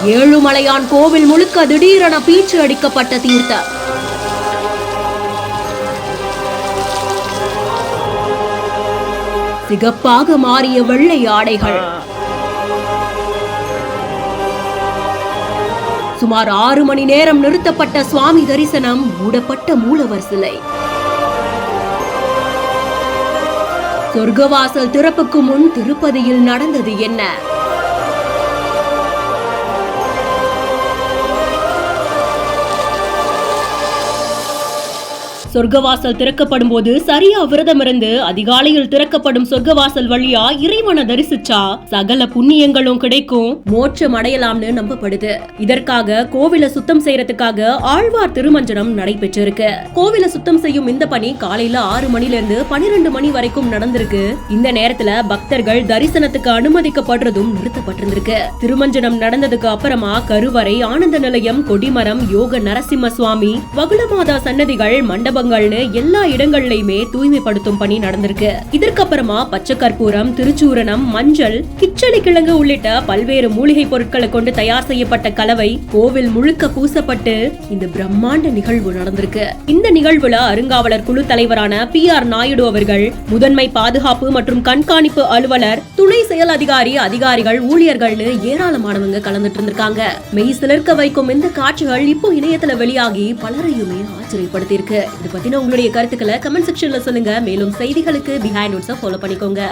ஏழுமலையான் கோவில் முழுக்க திடீரென பீச்சு அடிக்கப்பட்ட தீர்த்தம். சிகப்பாக மாறிய வெள்ளை ஆடைகள். சுமார் 6 மணி நேரம் நிறுத்தப்பட்ட சுவாமி தரிசனம். மூடப்பட்ட மூலவர் சிலை. சொர்க்கவாசல் திறப்புக்கு முன் திருப்பதியில் நடந்தது என்ன? சொர்க்கவாசல் திறக்கப்படும் போது சரியா விரதம் இருந்து அதிகாலையில் திறக்கப்படும் சொர்க்கவாசல் வழியா இறைவனை தரிசிச்சா சகல புண்ணியங்களும் கிடைக்கும், மோட்சம் அடையலாம்னு நம்பப்படுது. இதற்காக கோவில சுத்தம் செய்யறதுக்காக ஆழ்வார் திருமஞ்சனம் நடைபெற்றிருக்கு. கோவில சுத்தம் செய்யும் இந்த பணி காலையில 6 மணில இருந்து 12 மணி வரைக்கும் நடந்திருக்கு. இந்த நேரத்துல பக்தர்கள் தரிசனத்துக்கு அனுமதிக்கப்படுறதும் நிறுத்தப்பட்டிருந்திருக்கு. திருமஞ்சனம் நடந்ததுக்கு அப்புறமா கருவறை, ஆனந்த நிலையம், கொடிமரம், யோக நரசிம்ம சுவாமி, வகுளமாதா சன்னதிகள், மண்டப எல்லா இடங்கள்லயுமே தூய்மைப்படுத்தும் பணி நடந்திருக்கு. இதற்கு அப்புறமா பச்சை கற்பூரம், திருச்சூரணம், மஞ்சள், கிச்சலி கிழங்கு உள்ளிட்ட பல்வேறு மூலிகை பொருட்களை கொண்டு தயார் செய்யப்பட்ட கலவை கோவில் முழுக்க பூசப்பட்டு இந்த பிரம்மாண்ட நிகழ்வு நடந்திருக்கு. இந்த நிகழ்வுல அருங்காவலர் குழு தலைவரான PR நாயுடு அவர்கள், முதன்மை பாதுகாப்பு மற்றும் கண்காணிப்பு அலுவலர், துணை செயல் அதிகாரி, அதிகாரிகள், ஊழியர்கள்னு ஏராளமானவங்க கலந்துட்டு இருந்திருக்காங்க. மெய் சிலிர்க்க வைக்கும் இந்த காட்சிகள் இப்போ இணையத்துல வெளியாகி பலரையுமே ஆச்சரியப்படுத்தியிருக்கு. இது பத்தின உங்களுடைய கருத்துக்களை கமெண்ட் செக்ஷன்ல சொல்லுங்க. மேலும் செய்திகளுக்கு பிஹைண்ட் நோட்ஸை ஃபாலோ பண்ணிக்கோங்க.